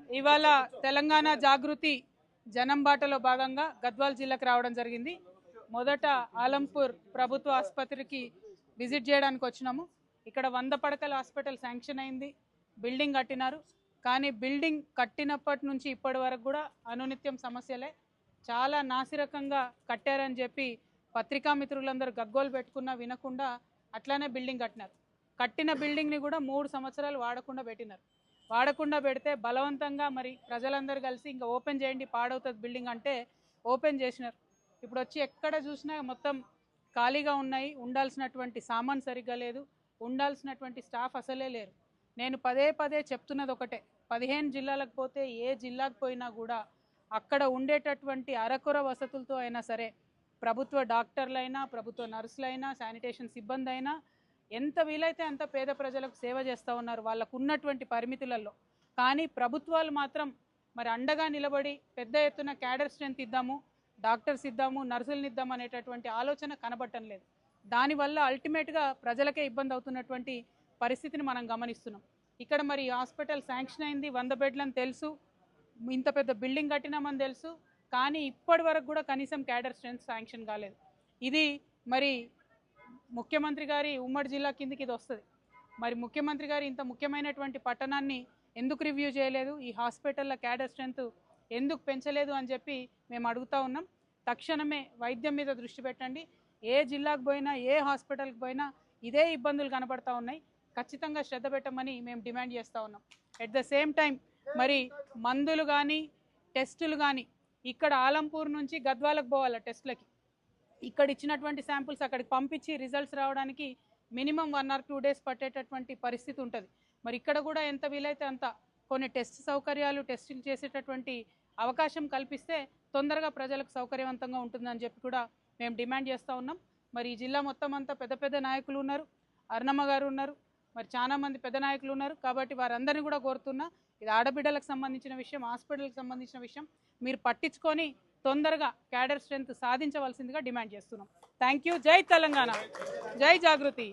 ఇవాళ తెలంగాణ జాగృతి జనం బాటలో భాగంగా గద్వాల్ జిల్లాకు రావడం జరిగింది. మొదట ఆలంపూర్ ప్రభుత్వ ఆసుపత్రికి విజిట్ చేయడానికి వచ్చినాము. ఇక్కడ 100 పడకల హాస్పిటల్ శాంక్షన్ అయింది, బిల్డింగ్ కట్టినారు. కానీ బిల్డింగ్ కట్టినప్పటి నుంచి ఇప్పటి వరకు కూడా అనునిత్యం సమస్యలే. చాలా నాసిరకంగా కట్టారని చెప్పి పత్రికా మిత్రులందరూ గగ్గోలు పెట్టుకున్నా వినకుండా అట్లానే బిల్డింగ్ కట్టినారు. కట్టిన బిల్డింగ్ని కూడా 3 సంవత్సరాలు వాడకుండా పెట్టినారు. వాడకుండా పెడితే బలవంతంగా మరి ప్రజలందరూ కలిసి ఇంకా ఓపెన్ చేయండి పాడవుతుంది బిల్డింగ్ అంటే ఓపెన్ చేసినారు. ఇప్పుడు వచ్చి ఎక్కడ చూసినా మొత్తం ఖాళీగా ఉన్నాయి. ఉండాల్సినటువంటి సామాన్ సరిగ్గా లేదు, ఉండాల్సినటువంటి స్టాఫ్ అసలే లేరు. నేను పదే పదే చెప్తున్నది ఒకటే, 15 జిల్లాలకు పోతే ఏ జిల్లాకు పోయినా కూడా అక్కడ ఉండేటటువంటి అరకొర వసతులతో అయినా సరే ప్రభుత్వ డాక్టర్లైనా, ప్రభుత్వ నర్సులైనా, శానిటేషన్ సిబ్బంది అయినా ఎంత వీలైతే అంత పేద ప్రజలకు సేవ చేస్తూ ఉన్నారు వాళ్ళకు ఉన్నటువంటి పరిమితులలో. కానీ ప్రభుత్వాలు మాత్రం మరి అండగా నిలబడి పెద్ద ఎత్తున క్యాడర్ స్ట్రెంత్ ఇద్దాము, డాక్టర్స్ ఇద్దాము, నర్సులను ఇద్దాము అనేటటువంటి ఆలోచన కనబడటం లేదు. దానివల్ల అల్టిమేట్గా ప్రజలకే ఇబ్బంది అవుతున్నటువంటి పరిస్థితిని మనం గమనిస్తున్నాం. ఇక్కడ మరి హాస్పిటల్ శాంక్షన్ అయింది, 100 బెడ్లని తెలుసు, ఇంత పెద్ద బిల్డింగ్ కట్టినామని తెలుసు. కానీ ఇప్పటి వరకు కూడా కనీసం క్యాడర్ స్ట్రెంత్ శాంక్షన్ కాలేదు. ఇది మరి ముఖ్యమంత్రి గారి ఉమ్మడి జిల్లా కిందకి ఇది వస్తుంది. మరి ముఖ్యమంత్రి గారు ఇంత ముఖ్యమైనటువంటి పట్టణాన్ని ఎందుకు రివ్యూ చేయలేదు, ఈ హాస్పిటల్ల క్యాడర్ స్ట్రెంత్ ఎందుకు పెంచలేదు అని చెప్పి మేము అడుగుతూ ఉన్నాం. తక్షణమే వైద్యం మీద దృష్టి పెట్టండి. ఏ జిల్లాకు పోయినా, ఏ హాస్పిటల్కి పోయినా ఇదే ఇబ్బందులు కనబడతా ఉన్నాయి. ఖచ్చితంగా శ్రద్ధ పెట్టమని మేము డిమాండ్ చేస్తూ ఉన్నాం. ఎట్ ద సేమ్ టైం మరి మందులు కానీ టెస్టులు కానీ ఇక్కడ ఆలంపూర్ నుంచి గద్వాలకు పోవాలి టెస్టులకి. ఇక్కడ ఇచ్చినటువంటి శాంపుల్స్ అక్కడికి పంపించి రిజల్ట్స్ రావడానికి మినిమం 1 or 2 days పట్టేటటువంటి పరిస్థితి ఉంటుంది. మరి ఇక్కడ కూడా ఎంత వీలైతే అంత కొన్ని టెస్ట్ సౌకర్యాలు, టెస్టులు చేసేటటువంటి అవకాశం కల్పిస్తే తొందరగా ప్రజలకు సౌకర్యవంతంగా ఉంటుందని చెప్పి కూడా మేము డిమాండ్ చేస్తూ ఉన్నాం. మరి ఈ జిల్లా మొత్తం అంతా పెద్ద పెద్ద నాయకులు ఉన్నారు, అరుణమ్మ గారు ఉన్నారు, మరి చాలామంది పెద్ద నాయకులు ఉన్నారు. కాబట్టి వారందరినీ కూడా కోరుతున్నా, ఇది ఆడబిడ్డలకు సంబంధించిన విషయం, హాస్పిటల్కి సంబంధించిన విషయం, మీరు పట్టించుకొని తొందరగా క్యాడర్ స్ట్రెంత్ సాధించవలసిందిగా డిమాండ్ చేస్తున్నాం. Thank you. జై తెలంగాణ, జై జాగృతి.